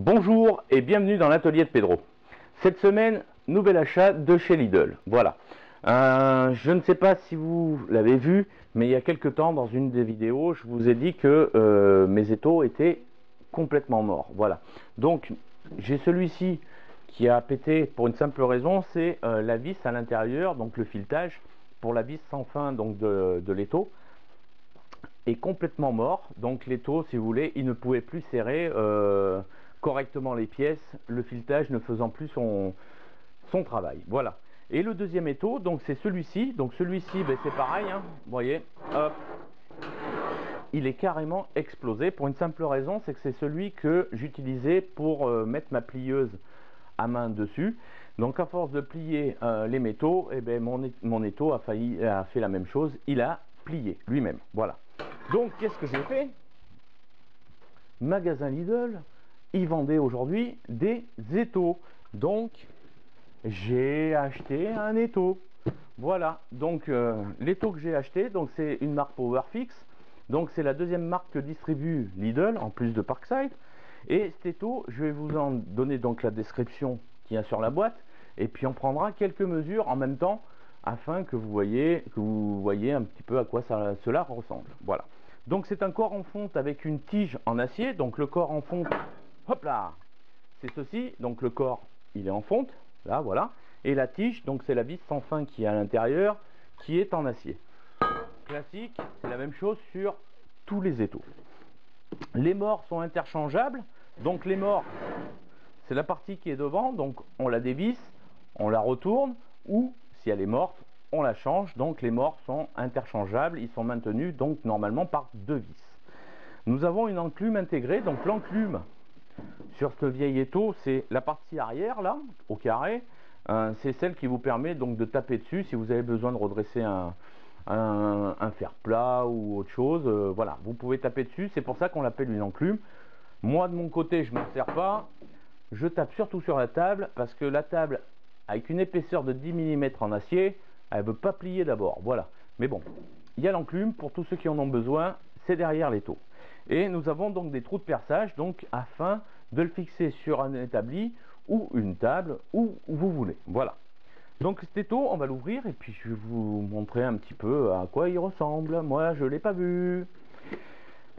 Bonjour et bienvenue dans l'atelier de Pedro. Cette semaine, nouvel achat de chez Lidl. Voilà. Je ne sais pas si vous l'avez vu, mais il y a quelques temps, dans une des vidéos, je vous ai dit que mes étaux étaient complètement morts. Voilà. Donc, j'ai celui-ci qui a pété pour une simple raison, c'est la vis à l'intérieur, donc le filetage pour la vis sans fin donc de l'étau est complètement mort. Donc l'étau, si vous voulez, il ne pouvait plus serrer correctement les pièces, le filetage ne faisant plus son travail. Voilà. Et le deuxième étau, donc c'est celui-ci. Donc celui-ci, ben, c'est pareil, hein, vous voyez, hop, il est carrément explosé pour une simple raison, c'est que c'est celui que j'utilisais pour mettre ma plieuse à main dessus. Donc à force de plier les métaux, et ben, mon étau a fait la même chose, il a plié lui-même. Voilà. Donc qu'est-ce que j'ai fait? Magasin Lidl, ils vendaient aujourd'hui des étaux. Donc j'ai acheté un étau. Voilà, donc l'étau que j'ai acheté, donc c'est une marque Powerfix. Donc c'est la deuxième marque que distribue Lidl en plus de Parkside. Et cet étau, je vais vous en donner donc la description qu'il y a sur la boîte. Et puis on prendra quelques mesures en même temps afin que vous voyez un petit peu à quoi cela ressemble. Voilà. Donc c'est un corps en fonte avec une tige en acier. Donc le corps en fonte, hop là, c'est ceci. Donc le corps, il est en fonte, là, voilà. Et la tige, donc c'est la vis sans fin qui est à l'intérieur, qui est en acier. Classique, c'est la même chose sur tous les étaux. Les morts sont interchangeables. Donc les morts, c'est la partie qui est devant. Donc on la dévisse, on la retourne, ou si elle est morte, on la change. Donc les morts sont interchangeables. Ils sont maintenus donc normalement par deux vis. Nous avons une enclume intégrée. Donc l'enclume sur ce vieil étau, c'est la partie arrière là, au carré. C'est celle qui vous permet donc de taper dessus si vous avez besoin de redresser un fer plat ou autre chose. Voilà, vous pouvez taper dessus. C'est pour ça qu'on l'appelle une enclume. Moi de mon côté, je ne m'en sers pas. Je tape surtout sur la table parce que la table, avec une épaisseur de 10 mm en acier, elle ne veut pas plier d'abord. Voilà. Mais bon, il y a l'enclume pour tous ceux qui en ont besoin. C'est derrière l'étau. Et nous avons donc des trous de perçage, donc afin de le fixer sur un établi ou une table où vous voulez. Voilà. Donc cet étau, on va l'ouvrir et puis je vais vous montrer un petit peu à quoi il ressemble. Moi, je ne l'ai pas vu.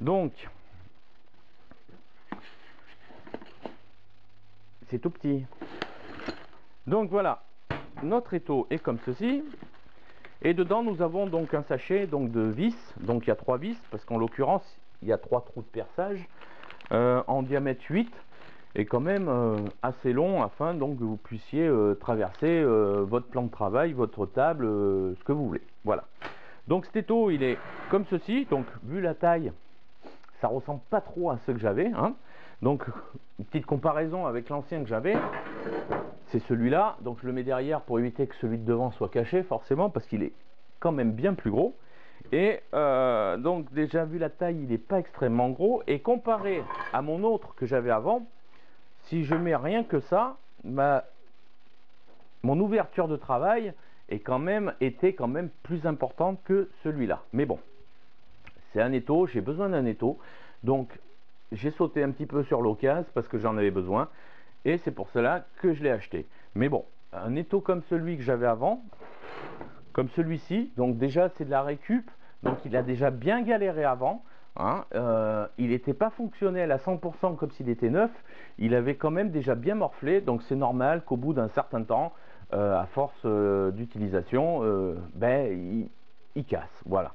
Donc, c'est tout petit. Donc voilà, notre étau est comme ceci. Et dedans, nous avons donc un sachet donc, de vis. Donc il y a 3 vis, parce qu'en l'occurrence, il y a 3 trous de perçage en diamètre 8. Et quand même assez long afin donc que vous puissiez traverser votre plan de travail, votre table, ce que vous voulez. Voilà. Donc cet étau, il est comme ceci. Donc vu la taille, ça ressemble pas trop à ce que j'avais, hein. Donc une petite comparaison avec l'ancien que j'avais, c'est celui-là. Donc je le mets derrière pour éviter que celui de devant soit caché forcément, parce qu'il est quand même bien plus gros. Et donc déjà vu la taille, il n'est pas extrêmement gros. Et comparé à mon autre que j'avais avant, si je mets rien que ça, mon ouverture de travail était quand même plus importante que celui-là. Mais bon, c'est un étau, j'ai besoin d'un étau. Donc j'ai sauté un petit peu sur l'occasion parce que j'en avais besoin. Et c'est pour cela que je l'ai acheté. Mais bon, un étau comme celui que j'avais avant, comme celui-ci, donc déjà c'est de la récup. Donc il a déjà bien galéré avant. Hein, il n'était pas fonctionnel à 100% comme s'il était neuf, il avait quand même déjà bien morflé, donc c'est normal qu'au bout d'un certain temps, à force d'utilisation, il casse. Voilà.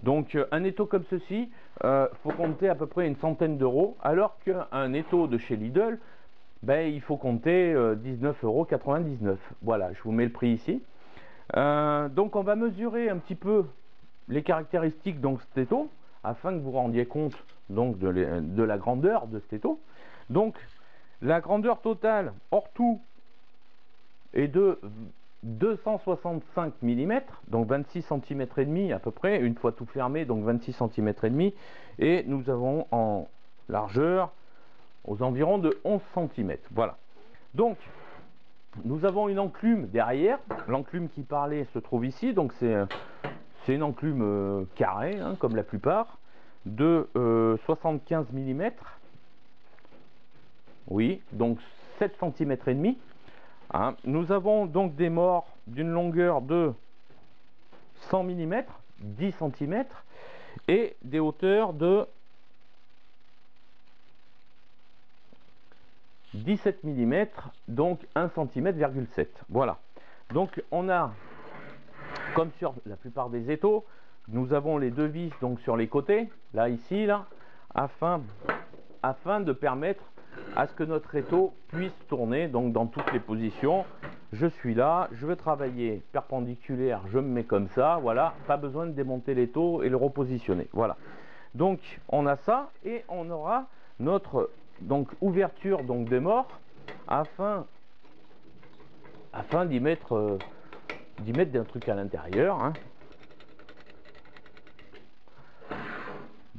Donc un étau comme ceci, faut compter à peu près une centaine d'euros, alors qu'un étau de chez Lidl, il faut compter 19,99 €. Voilà, je vous mets le prix ici. Donc on va mesurer un petit peu les caractéristiques de cet étau afin que vous rendiez compte donc de la grandeur de cet étau. Donc la grandeur totale hors tout est de 265 mm, donc 26 cm et demi à peu près, une fois tout fermé, donc 26 cm et demi, et nous avons en largeur aux environs de 11 cm. Voilà. Donc nous avons une enclume derrière. L'enclume qui parlait se trouve ici, donc c'est une enclume carrée, hein, comme la plupart, de 75 mm. oui, donc 7 cm et demi. Hein. Nous avons donc des morts d'une longueur de 100 mm, 10 cm, et des hauteurs de 17 mm, donc 1 cm,7 cm. Voilà. Donc on a, comme sur la plupart des étaux, nous avons les deux vis donc sur les côtés, là, ici, là, afin de permettre à ce que notre étau puisse tourner donc dans toutes les positions. Je suis là, je veux travailler perpendiculaire, je me mets comme ça, voilà, pas besoin de démonter l'étau et le repositionner. Voilà. Donc on a ça, et on aura notre donc ouverture donc des morts afin d'y mettre des trucs à l'intérieur. Hein.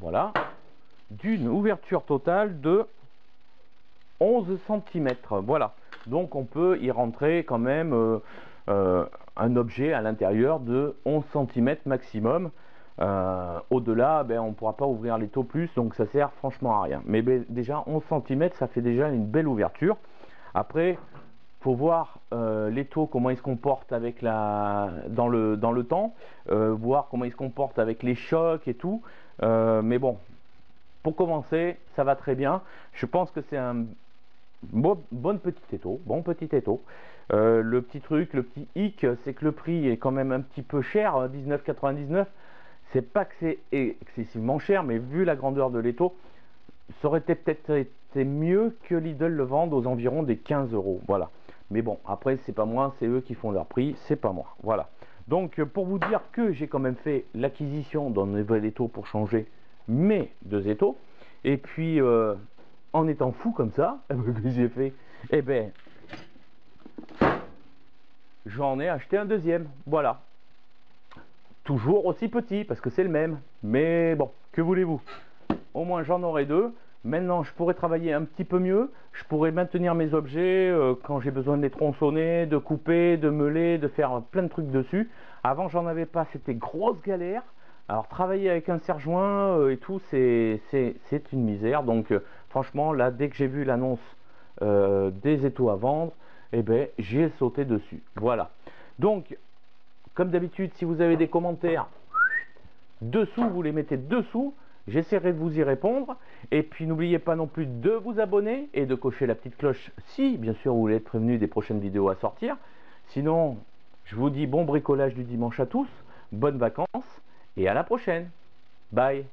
Voilà, d'une ouverture totale de 11 cm. Voilà, donc on peut y rentrer quand même un objet à l'intérieur de 11 cm maximum. Au-delà, ben, on ne pourra pas ouvrir l'étau plus, donc ça sert franchement à rien. Mais ben, déjà 11 cm, ça fait déjà une belle ouverture. Après, faut voir l'étau, comment il se comporte avec dans le temps, voir comment il se comporte avec les chocs et tout. Mais bon, pour commencer, ça va très bien. Je pense que c'est un bon petit étau, le petit truc, le petit hic, c'est que le prix est quand même un petit peu cher, 19,99 €. C'est pas que c'est excessivement cher, mais vu la grandeur de l'étau, ça aurait peut-être été mieux que Lidl le vende aux environs des 15 €. Voilà. Mais bon, après, c'est pas moi, c'est eux qui font leur prix, c'est pas moi. Voilà. Donc, pour vous dire que j'ai quand même fait l'acquisition d'un nouvel étau pour changer mes deux étaux, et puis en étant fou comme ça, que j'ai fait, eh ben, j'en ai acheté un deuxième. Voilà. Toujours aussi petit, parce que c'est le même. Mais bon, que voulez-vous? Au moins j'en aurai deux. Maintenant je pourrais travailler un petit peu mieux. Je pourrais maintenir mes objets quand j'ai besoin de les tronçonner, de couper, de meuler, de faire plein de trucs dessus. Avant j'en avais pas, c'était grosse galère. Alors travailler avec un serre-joint et tout, c'est une misère. Donc franchement là, dès que j'ai vu l'annonce des étaux à vendre, eh ben j'ai sauté dessus. Voilà. Donc comme d'habitude, si vous avez des commentaires dessous, vous les mettez dessous. J'essaierai de vous y répondre. Et puis n'oubliez pas non plus de vous abonner et de cocher la petite cloche si, bien sûr, vous voulez être prévenu des prochaines vidéos à sortir. Sinon, je vous dis bon bricolage du dimanche à tous, bonnes vacances et à la prochaine. Bye.